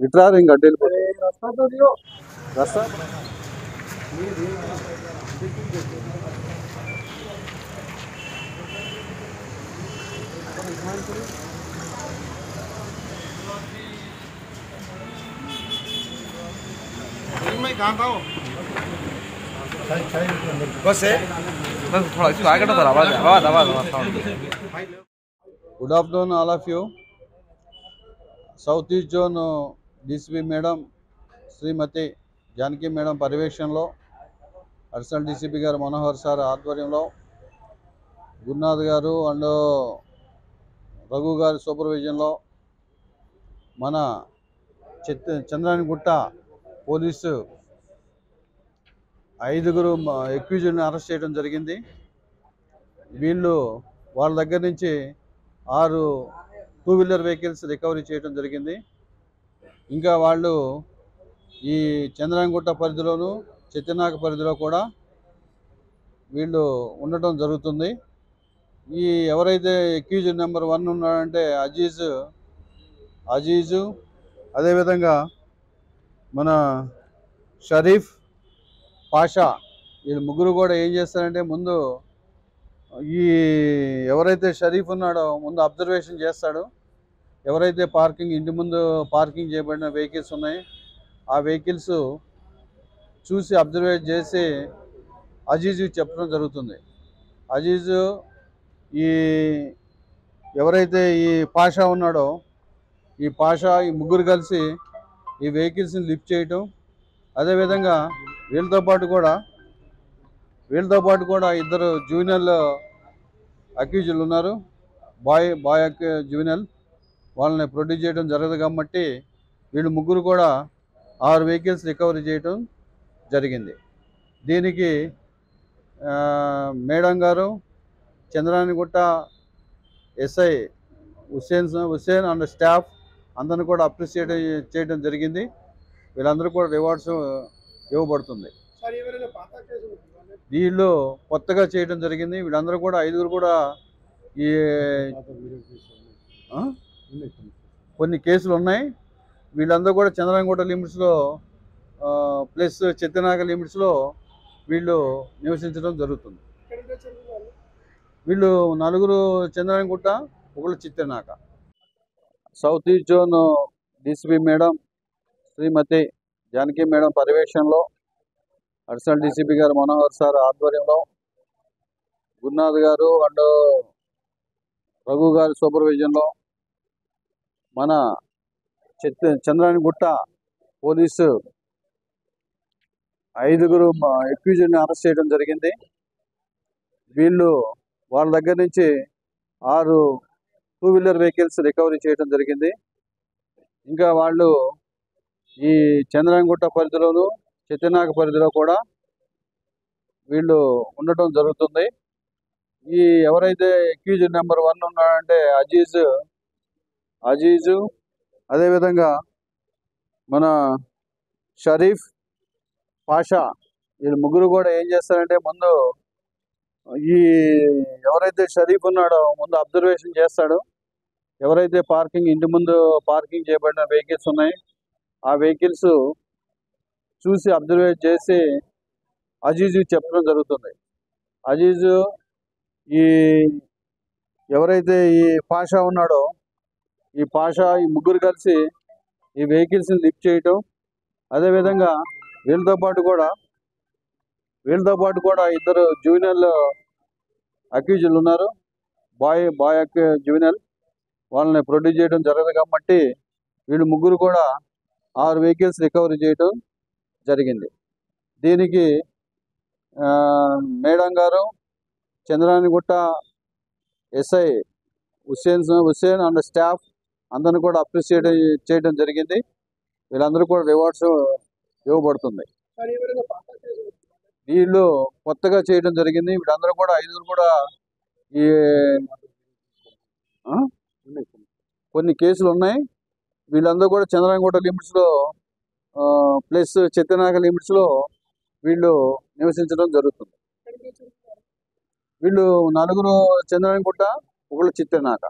ఇట్రా ఇంకా అడ్డు రస్తా बस है बस थोड़ा सी आगे तो आवाज आवाज आवाज sound good afternoon all of you. South east zone DCP madam Shrimati Janaki madam పర్యవేక్షణలో అడిషనల్ డీసీపీ గారు మనోహర్ సార్ ఆధ్వర్యంలో గురునాథ్ గారు అండ్ రఘు గారి సూపర్విజన్లో మన చంద్రానిగుట్ట పోలీసు 5 ఎక్యూజ్డ్ని అరెస్ట్ చేయడం జరిగింది. వీళ్ళు వాళ్ళ దగ్గర నుంచి 6 2-వీలర్ వెహికల్స్ రికవరీ చేయడం జరిగింది. ఇంకా వాళ్ళు ఈ చంద్రానిగుట్ట పరిధిలోను చిత్తనాక పరిధిలో కూడా వీళ్ళు ఉండటం జరుగుతుంది. ఈ ఎవరైతే ఎక్యూజ్డ్ నెంబర్ 1 ఉన్నాడంటే అజీజు అదేవిధంగా మన షరీఫ్ పాషా, వీళ్ళు ముగ్గురు కూడా ఏం చేస్తారంటే ముందు ఈ ఎవరైతే షరీఫ్ ఉన్నాడో ముందు అబ్జర్వేషన్ చేస్తాడు. ఎవరైతే ఇంటి ముందు పార్కింగ్ చేయబడిన వెహికల్స్ ఉన్నాయి ఆ వెహికల్స్ చూసి అబ్జర్వేట్ చేసి అజీజు చెప్పడం జరుగుతుంది. అజీజు ఈ ఎవరైతే ఈ పాషా ఉన్నాడో ఈ ముగ్గురు కలిసి ఈ వెహికల్స్ని లిఫ్ట్ చేయటం, అదేవిధంగా వీళ్ళతో పాటు కూడా 2 జూనియర్ అక్యూజ్లు ఉన్నారు. బాయ్ జూనియర్ వాళ్ళని ప్రొడ్యూస్ చేయడం జరగదు కాబట్టి వీళ్ళు ముగ్గురు కూడా 6 వెహికల్స్ రికవరీ చేయడం జరిగింది. దీనికి మేడం గారు Chandrayangutta SI Hussain and staff అందరిని కూడా అప్రిషియేట్ చేయడం జరిగింది. వీళ్ళందరూ కూడా రివార్డ్స్ ఇవ్వబడుతుంది. వీళ్ళు కొత్తగా చేయడం జరిగింది. వీళ్ళందరూ కూడా 5 కూడా ఈ కొన్ని కేసులు ఉన్నాయి. వీళ్ళందరూ కూడా చంద్రానిగుట్ట లిమిట్స్లో ప్లస్ చిత్తనాక లిమిట్స్లో వీళ్ళు నివసించడం జరుగుతుంది. వీళ్ళు 4 Chandrayangutta, 1 Chittanaka. South east zone DCP madam శ్రీమతి జానకి మేడం పర్యవేక్షణలో అడిషనల్ డీసీపీ గారు మనోహర్ సార్ ఆధ్వర్యంలో గురునాథ్ గారు అండ్ రఘు గారి సూపర్విజన్లో మన చంద్రానిగుట్ట పోలీసు 5 ఎక్యూజ్డ్ని అరెస్ట్ చేయడం జరిగింది. వీళ్ళు వాళ్ళ దగ్గర నుంచి 6 2-వీలర్ వెహికల్స్ రికవరీ చేయడం జరిగింది. ఇంకా వాళ్ళు ఈ చంద్రానిగుట్ట పరిధిలోను చిత్తనాక పరిధిలో కూడా వీళ్ళు ఉండటం జరుగుతుంది. ఈ ఎవరైతే ఎక్యూజ్డ్ నెంబర్ 1 ఉన్నాడంటే అజీజు అదేవిధంగా మన షరీఫ్ పాషా, వీళ్ళు ముగ్గురు కూడా ఏం చేస్తారంటే ముందు ఈ ఎవరైతే షరీఫ్ ఉన్నాడో ముందు అబ్జర్వేషన్ చేస్తాడు. ఎవరైతే ఇంటి ముందు పార్కింగ్ చేయబడిన వెహికల్స్ ఉన్నాయి ఆ వెహికల్స్ చూసి అబ్జర్వేట్ చేసి అజీజు చెప్పడం జరుగుతుంది. అజీజు ఈ ఎవరైతే ఈ పాషా ఉన్నాడో ఈ ముగ్గురు కలిసి ఈ వెహికల్స్ని లిఫ్ట్ చేయటం, అదేవిధంగా వీళ్ళతో పాటు కూడా 2 జూనియర్ అక్యూజ్లు ఉన్నారు. బాయ్ జూనియర్ వాళ్ళని ప్రొడ్యూస్ చేయడం జరగదు కాబట్టి వీళ్ళు ముగ్గురు కూడా 6 వెహికల్స్ రికవరీ చేయడం జరిగింది. దీనికి మేడం గారు Chandrayangutta SI Hussain and staff అందరిని కూడా అప్రిషియేట్ చేయడం జరిగింది. వీళ్ళందరూ కూడా రివార్డ్స్ ఇవ్వబడుతుంది. వీళ్ళు కొత్తగా చేయడం జరిగింది. వీళ్ళందరూ కూడా 5 కూడా ఈ కొన్ని కేసులు ఉన్నాయి. వీళ్ళందరూ కూడా చంద్రానిగుట్ట లిమిట్స్లో ప్లస్ చిత్తనాక లిమిట్స్లో వీళ్ళు నివసించడం జరుగుతుంది. వీళ్ళు 4 చంద్రానిగుట్ట, 1 చిత్తనాక.